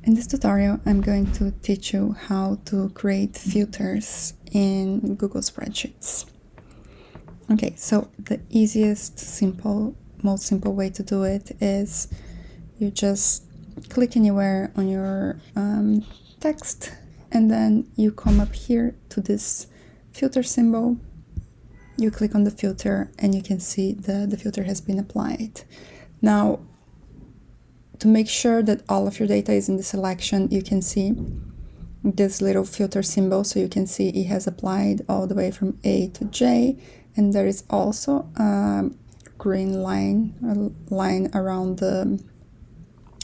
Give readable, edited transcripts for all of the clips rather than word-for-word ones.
In this tutorial, I'm going to teach you how to create filters in Google Spreadsheets. Okay, so the easiest, most simple way to do it is you just click anywhere on your text, and then you come up here to this filter symbol. You click on the filter and you can see the filter has been applied. Now, to make sure that all of your data is in the selection, you can see this little filter symbol, so you can see it has applied all the way from A to J, and there is also a green line around the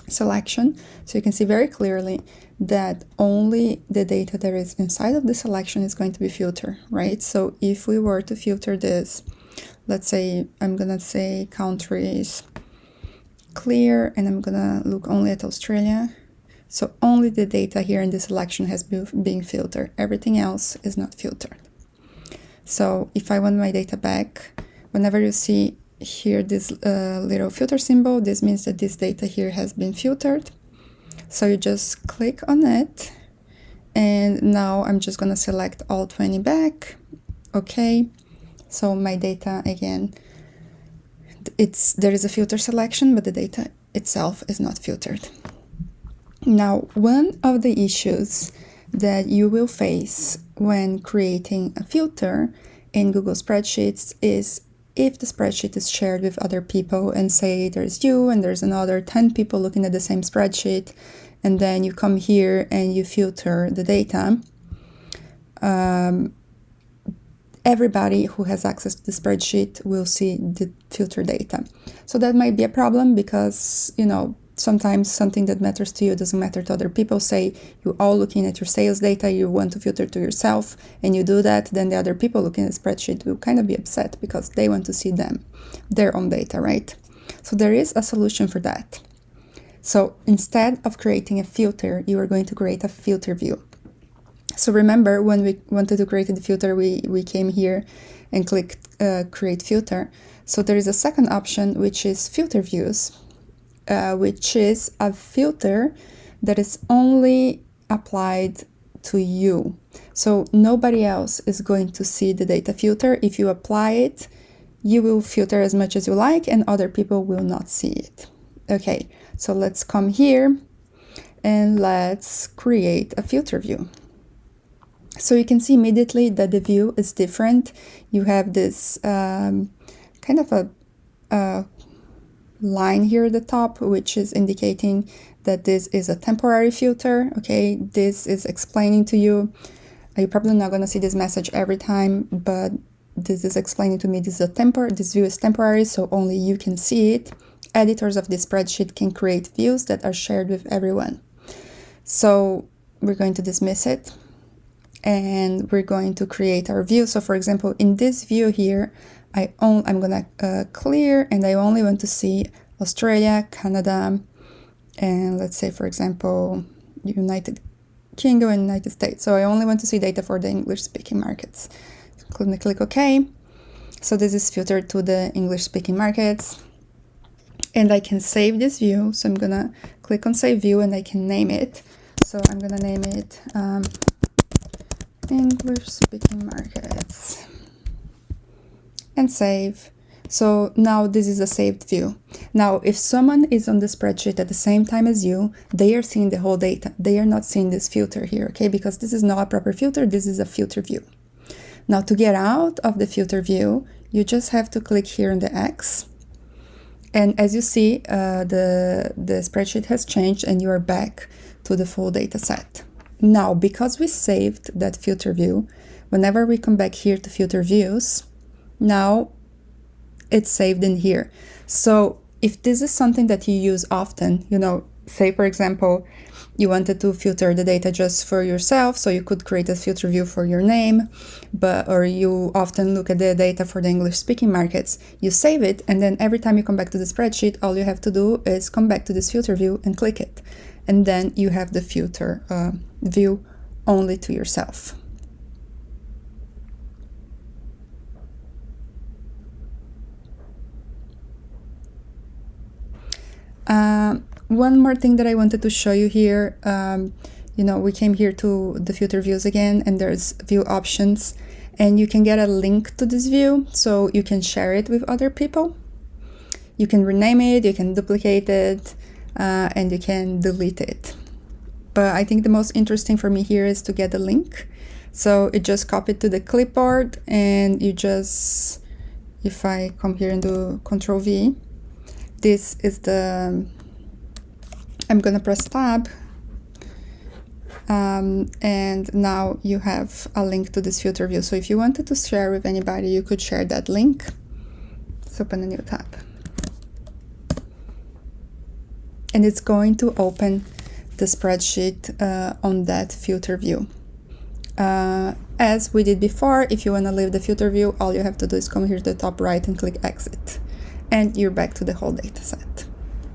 selection, so you can see very clearly that only the data that is inside of the selection is going to be filtered, right? So if we were to filter this, let's say I'm gonna say countries clear, and I'm gonna look only at Australia. So only the data here in this selection has been filtered. Everything else is not filtered. So if I want my data back, whenever you see here this little filter symbol, this means that this data here has been filtered. So you just click on it, and now I'm just gonna select all 20 back. Okay, so my data again, there is a filter selection, but the data itself is not filtered. Now, one of the issues that you will face when creating a filter in Google Spreadsheets is if the spreadsheet is shared with other people, and say there's you and there's another 10 people looking at the same spreadsheet, and then you come here and you filter the data. Everybody who has access to the spreadsheet will see the filter data. So that might be a problem because, sometimes something that matters to you doesn't matter to other people. Say you're all looking at your sales data, you want to filter to yourself, and you do that, then the other people looking at the spreadsheet will kind of be upset because they want to see their own data, right? So there is a solution for that. So instead of creating a filter, you are going to create a filter view. So remember, when we wanted to create the filter, we came here and clicked create filter. So there is a second option, which is filter views, which is a filter that is only applied to you. So nobody else is going to see the data filter. If you apply it, you will filter as much as you like, and other people will not see it. Okay, so let's come here and let's create a filter view. So you can see immediately that the view is different. You have this kind of a line here at the top, which is indicating that this is a temporary filter. Okay, this is explaining to you. You're probably not going to see this message every time, but this is explaining to me this view is temporary, so only you can see it. Editors of this spreadsheet can create views that are shared with everyone. So we're going to dismiss it, and we're going to create our view. So for example, in this view here, I'm gonna clear, and I only want to see Australia, Canada, and let's say, for example, United Kingdom and United States. So I only want to see data for the English-speaking markets. So I'm gonna click OK. So this is filtered to the English-speaking markets, and I can save this view. So I'm gonna click on Save View, and I can name it. So I'm gonna name it English-speaking markets, and save. So now this is a saved view. Now, if someone is on the spreadsheet at the same time as you, they are seeing the whole data. They are not seeing this filter here, okay? Because this is not a proper filter, this is a filter view. Now, to get out of the filter view, you just have to click here on the X. And as you see, the spreadsheet has changed, and you are back to the full data set. Now, because we saved that filter view, whenever we come back here to filter views, now it's saved in here. So if this is something that you use often, say for example, you wanted to filter the data just for yourself, so you could create a filter view for your name, or you often look at the data for the English-speaking markets, you save it, and then every time you come back to the spreadsheet, all you have to do is come back to this filter view and click it. And then you have the filter view only to yourself. one more thing that I wanted to show you here, we came here to the filter views again, and there's view options, and you can get a link to this view so you can share it with other people. You can rename it, you can duplicate it, and you can delete it. But I think the most interesting for me here is to get the link. So it just copied to the clipboard, and you just, if I come here and do Control V, this is the, I'm gonna press tab, and now you have a link to this filter view. So if you wanted to share with anybody, you could share that link. Let's open a new tab. And it's going to open the spreadsheet on that filter view. As we did before, if you want to leave the filter view, all you have to do is come here to the top right and click exit, and you're back to the whole data set.